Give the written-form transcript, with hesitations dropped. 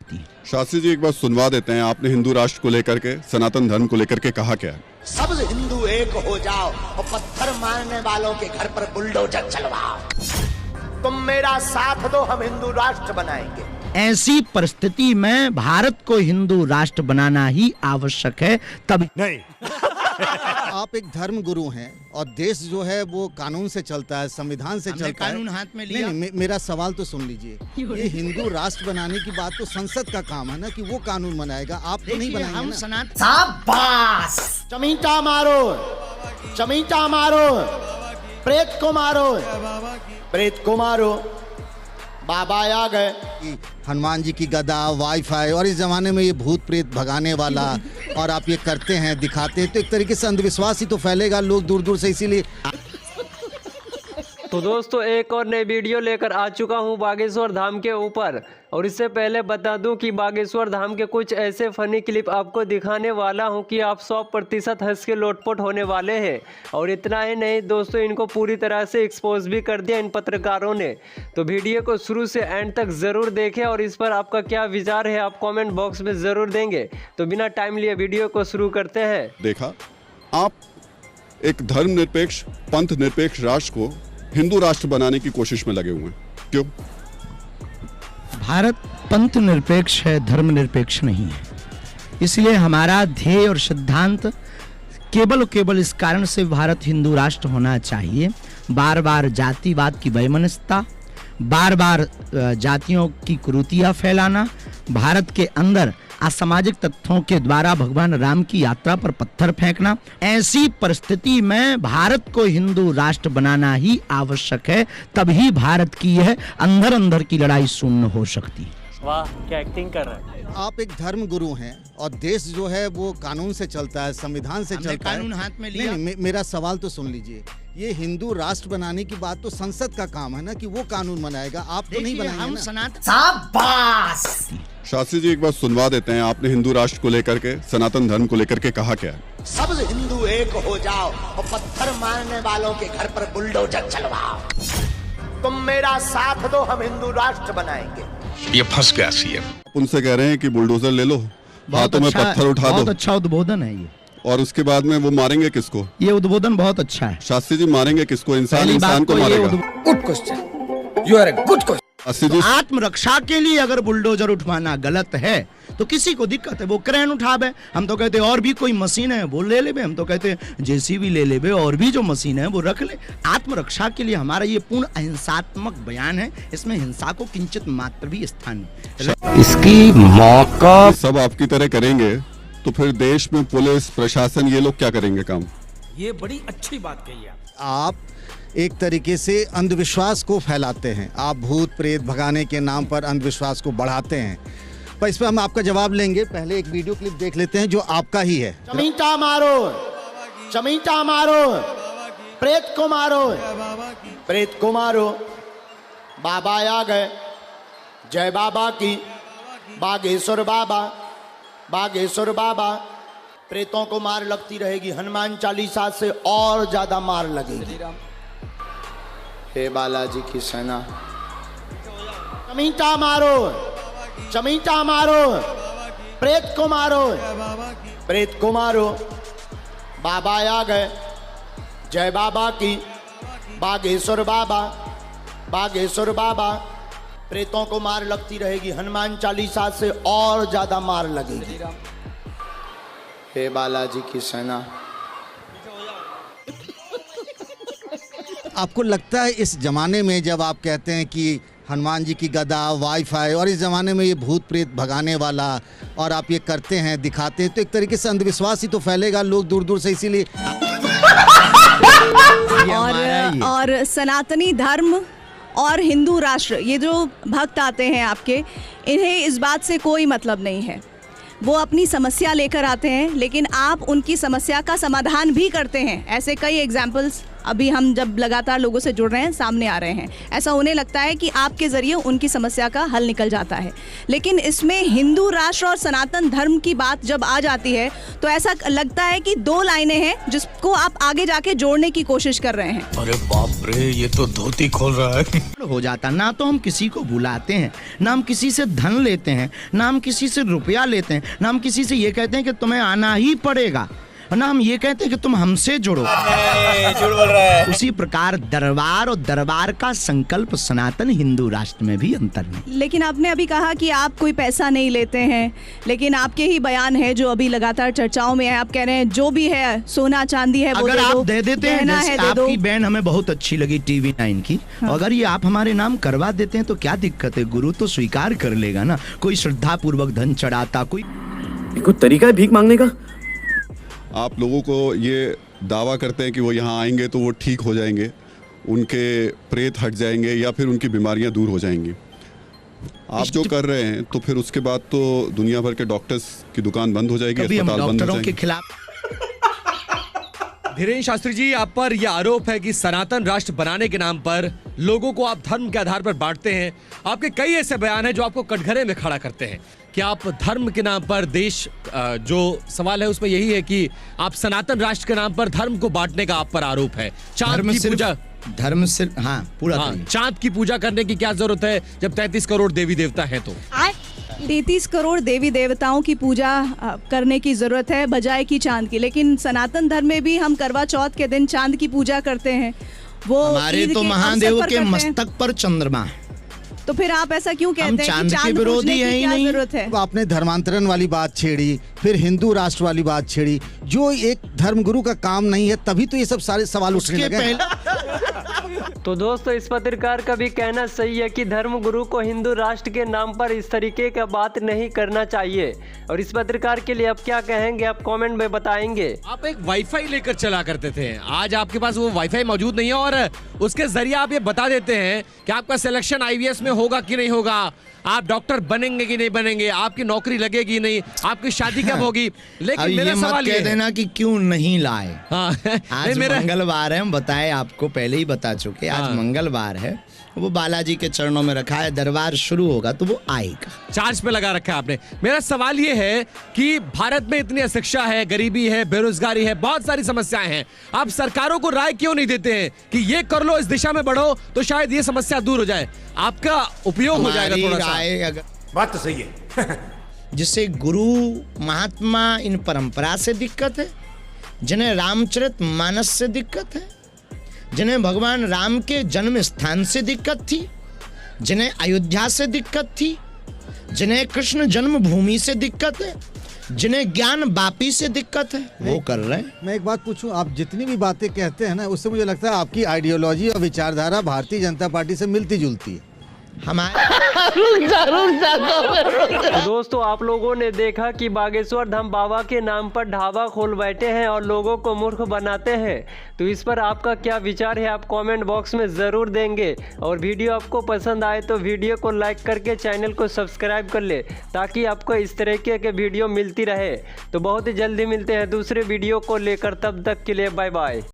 सकती। शास्त्री जी एक बार सुनवा देते हैं, आपने हिंदू राष्ट्र को लेकर के, सनातन धर्म को लेकर के कहा क्या है? सब हिंदू एक हो जाओ और पत्थर मारने वालों के घर पर बुलडोजर चलवाओ। तुम मेरा साथ दो, हम हिंदू राष्ट्र बनाएंगे। ऐसी परिस्थिति में भारत को हिंदू राष्ट्र बनाना ही आवश्यक है। तब नहीं आप एक धर्म गुरु हैं और देश जो है वो कानून से चलता है, संविधान से चलता है। कानून हाथ में लिया। नहीं, मेरा सवाल तो सुन लीजिए। ये हिंदू राष्ट्र बनाने की बात तो संसद का काम है ना, कि वो कानून बनाएगा, आप तो नहीं बनाएंगे हम ना। शाबाश! चमीटा मारो, चमीटा मारो, प्रेत को मारो, प्रेत को मारो। बाबा आ गए। कि हनुमान जी की गदा, वाईफाई, और इस जमाने में ये भूत प्रेत भगाने वाला, और आप ये करते हैं, दिखाते हैं, तो एक तरीके से अंधविश्वास ही तो फैलेगा, लोग दूर दूर से इसीलिए। तो दोस्तों एक और नई वीडियो लेकर आ चुका हूं बागेश्वर धाम के ऊपर। और इससे पहले बता दूं कि बागेश्वर धाम के कुछ ऐसे फनी क्लिप आपको दिखाने वाला हूं कि आप 100% हंस के लोटपोट होने वाले हैं। और इतना ही नहीं दोस्तों, इनको पूरी तरह से एक्सपोज भी कर दिया इन पत्रकारों ने। तो वीडियो को शुरू से एंड तक ज़रूर देखें और इस पर आपका क्या विचार है आप कॉमेंट बॉक्स में ज़रूर देंगे। तो बिना टाइम लिए वीडियो को शुरू करते हैं। देखा, आप एक धर्मनिरपेक्ष, पंथ निरपेक्ष राष्ट्र को हिंदू राष्ट्र बनाने की कोशिश में लगे हुए हैं, क्यों? भारत पंथ निरपेक्ष है, धर्म निरपेक्ष नहीं है। इसलिए हमारा ध्येय और सिद्धांत केवल और केवल इस कारण से भारत हिंदू राष्ट्र होना चाहिए। बार बार जातिवाद की वैमनस्यता, बार बार जातियों की कुरीतियां फैलाना, भारत के अंदर असामाजिक तत्वों के द्वारा भगवान राम की यात्रा पर पत्थर फेंकना, ऐसी परिस्थिति में भारत को हिंदू राष्ट्र बनाना ही आवश्यक है। तभी भारत की यह अंदर अंदर की लड़ाई शून्य हो सकती है। वाह, क्या एक्टिंग कर रहा है। आप एक धर्म गुरु हैं और देश जो है वो कानून से चलता है, संविधान से चलता है। कानून हाथ में लिया। नहीं, मेरा सवाल तो सुन लीजिए। ये हिंदू राष्ट्र बनाने की बात तो संसद का काम है ना, कि वो कानून बनाएगा, आप तो नहीं बनाएंगे हम ना। सनातन। शाबाश! शास्त्री जी एक बार सुनवा देते हैं, आपने हिंदू राष्ट्र को लेकर के, सनातन धर्म को लेकर के कहा क्या है? सब हिंदू एक हो जाओ और पत्थर मारने वालों के घर पर बुलडोजर चलवाओ। तुम मेरा साथ दो, हम हिंदू राष्ट्र बनाएंगे। ये फंस गया सीएम। आप उनसे कह रहे हैं कि बुलडोजर ले लो, हाथों में पत्थर उठा बहुत दो, अच्छा उद्बोधन है ये। और उसके बाद में वो मारेंगे किसको? ये उद्बोधन बहुत अच्छा है। शास्त्री जी मारेंगे किसको? इंसान पहली इंसान बात को तो ये मारेगा। Good question, you are a good question. Shastri ji आत्मरक्षा के लिए अगर बुलडोजर उठवाना गलत है तो किसी को दिक्कत है, वो क्रेन उठावे। हम तो कहते और भी कोई मशीन है वो ले लेवे, हम तो कहते जेसीबी ले लेवे, और भी जो मशीन है वो रख ले। आत्मरक्षा के लिए हमारा ये पूर्ण अहिंसात्मक बयान है, इसमें हिंसा को किंचित मात्र भी स्थान नहीं। इसकी मौका सब आपकी तरह करेंगे तो फिर देश में पुलिस प्रशासन ये लोग क्या करेंगे काम? ये बड़ी अच्छी बात कही है। आप एक तरीके से अंधविश्वास को फैलाते हैं, आप भूत प्रेत भगाने के नाम पर अंधविश्वास को बढ़ाते हैं। पर इस पर हम आपका जवाब लेंगे, पहले एक वीडियो क्लिप देख लेते हैं जो आपका ही है। चमीटा मारो, चमीटा मारो, प्रेत को मारो, प्रेत को मारो। बाबा आ गए। जय बाबा की, बागेश्वर बाबा, बागेश्वर बाबा। प्रेतों को मार लगती रहेगी, हनुमान चालीसा से और ज्यादा मार लगेगी। हे बालाजी की सेना। चमीटा मारो, चमीटा मारो, प्रेत को मारो, प्रेत को मारो। बाबा आ गए। जय बाबा की, बागेश्वर बाबा, बागेश्वर बाबा। प्रेतों को मार लगती रहेगी, हनुमान चालीसा से और ज्यादा मार लगेगी। हे बालाजी की सेना। आपको लगता है इस जमाने में जब आप कहते हैं कि हनुमान जी की गदा, वाईफाई, और इस जमाने में ये भूत प्रेत भगाने वाला, और आप ये करते हैं, दिखाते हैं, तो एक तरीके से अंधविश्वास ही तो फैलेगा, लोग दूर दूर से इसीलिए। और सनातनी धर्म और हिंदू राष्ट्र, ये जो भक्त आते हैं आपके, इन्हें इस बात से कोई मतलब नहीं है। वो अपनी समस्या लेकर आते हैं, लेकिन आप उनकी समस्या का समाधान भी करते हैं। ऐसे कई एग्जाम्पल्स अभी हम जब लगातार लोगों से जुड़ रहे हैं सामने आ रहे हैं, ऐसा उन्हें लगता है कि आपके ज़रिए उनकी समस्या का हल निकल जाता है। लेकिन इसमें हिंदू राष्ट्र और सनातन धर्म की बात जब आ जाती है तो ऐसा लगता है कि दो लाइनें हैं जिसको आप आगे जाके जोड़ने की कोशिश कर रहे हैं। अरे बाप रे, ये तो धोती खोल रहा है। हो जाता ना तो हम किसी को बुलाते हैं, ना हम किसी से धन लेते हैं, ना हम किसी से रुपया लेते हैं, ना हम किसी से ये कहते हैं कि तुम्हें आना ही पड़ेगा, ना हम ये कहते हैं कि तुम हमसे जुड़ो। उसी प्रकार दरबार और दरबार का संकल्प सनातन हिंदू राष्ट्र में भी अंतर नहीं। लेकिन आपने अभी कहा कि आप कोई पैसा नहीं लेते हैं, लेकिन आपके ही बयान है जो अभी लगातार चर्चाओं में है, आप कह रहे हैं जो भी है सोना चांदी है वो अगर आप दे देते हैं, गहना जैसे है दे दो। आपकी बहन हमें बहुत अच्छी लगी TV9 की, अगर ये आप हमारे नाम करवा देते हैं तो क्या दिक्कत है? गुरु तो स्वीकार कर लेगा ना। कोई श्रद्धा पूर्वक धन चढ़ाता, कोई तरीका है भीख मांगने का। आप लोगों को ये दावा करते हैं कि वो यहाँ आएंगे तो वो ठीक हो जाएंगे, उनके प्रेत हट जाएंगे या फिर उनकी बीमारियां दूर हो जाएंगी। आप जो कर रहे हैं तो फिर उसके बाद तो दुनिया भर के डॉक्टर्स की दुकान बंद हो जाएगी, कभी हम अस्पताल बंद हो डॉक्टरों के जाएंगे। खिलाफ। धीरेन्द्र शास्त्री जी, आप पर यह आरोप है कि सनातन राष्ट्र बनाने के नाम पर लोगों को आप धर्म के आधार पर बांटते हैं। आपके कई ऐसे बयान हैं जो आपको कटघरे में खड़ा करते हैं कि आप धर्म के नाम पर देश, जो सवाल है उसमें यही है कि आप सनातन राष्ट्र के नाम पर धर्म को बांटने का आप पर आरोप है। चांद की पूजा, धर्म सिर्फ, हाँ पूरा करिए। चांद की पूजा करने की क्या जरूरत है जब 33 करोड़ देवी देवता हैं? तो 33 करोड़ देवी देवताओं की पूजा करने की जरूरत है बजाय कि चांद की। लेकिन सनातन धर्म में भी हम करवा चौथ के दिन चांद की पूजा करते हैं। वो हमारे ईद तो के महादेव अवसर पर के करते हैं। मस्तक पर चंद्रमा है। तो फिर आप ऐसा क्यों कहते हैं कि चांद के चांद विरोधी पूजने हैं की ही क्या नहीं। जरूरत है? तो आपने धर्मांतरण वाली बात छेड़ी, फिर हिंदू राष्ट्र वाली बात छेड़ी, जो एक धर्मगुरु का काम नहीं है, तभी तो ये सब सारे सवाल उठने उसके लगे। तो दोस्तों, इस पत्रकार का भी कहना सही है कि धर्मगुरु को हिंदू राष्ट्र के नाम पर इस तरीके का बात नहीं करना चाहिए। और इस पत्रकार के लिए आप क्या कहेंगे, आप कमेंट में बताएंगे। आप एक वाईफाई लेकर चला करते थे, आज आपके पास वो वाईफाई मौजूद नहीं है और उसके जरिए आप ये बता देते हैं कि आपका सिलेक्शन IVS में होगा कि नहीं होगा, आप डॉक्टर बनेंगे कि नहीं बनेंगे, आपकी नौकरी लगेगी नहीं, आपकी शादी कब होगी। लेकिन मेरा सवाल ये कह देना कि क्यों नहीं लाए। हाँ, आज मंगलवार है, हम बताए आपको, पहले ही बता चुके, आज मंगलवार है, वो बालाजी के चरणों में रखा है, दरबार शुरू होगा तो वो आएगा। चार्ज पे लगा रखा है आपने। मेरा सवाल ये है कि भारत में इतनी अशिक्षा है, गरीबी है, बेरोजगारी है, बहुत सारी समस्याएं हैं, आप सरकारों को राय क्यों नहीं देते हैं कि ये कर लो, इस दिशा में बढ़ो तो शायद ये समस्या दूर हो जाए, आपका उपयोग हो जाएगा थोड़ा सा। है। बात तो सही है। जिसे गुरु महात्मा इन परंपरा से दिक्कत है, जिन्हें रामचरित मानस से दिक्कत है, जिन्हें भगवान राम के जन्म स्थान से दिक्कत थी, जिन्हें अयोध्या से दिक्कत थी, जिन्हें कृष्ण जन्मभूमि से दिक्कत है, जिन्हें ज्ञान वापी से दिक्कत है, वो कर रहे हैं। मैं एक बात पूछूं, आप जितनी भी बातें कहते हैं ना, उससे मुझे लगता है आपकी आइडियोलॉजी और विचारधारा भारतीय जनता पार्टी से मिलती जुलती है। तो दोस्तों, आप लोगों ने देखा कि बागेश्वर धाम बाबा के नाम पर ढाबा खोल बैठे हैं और लोगों को मूर्ख बनाते हैं। तो इस पर आपका क्या विचार है, आप कमेंट बॉक्स में ज़रूर देंगे। और वीडियो आपको पसंद आए तो वीडियो को लाइक करके चैनल को सब्सक्राइब कर ले, ताकि आपको इस तरीके के वीडियो मिलती रहे। तो बहुत ही जल्दी मिलते हैं दूसरे वीडियो को लेकर, तब तक के लिए बाय बाय।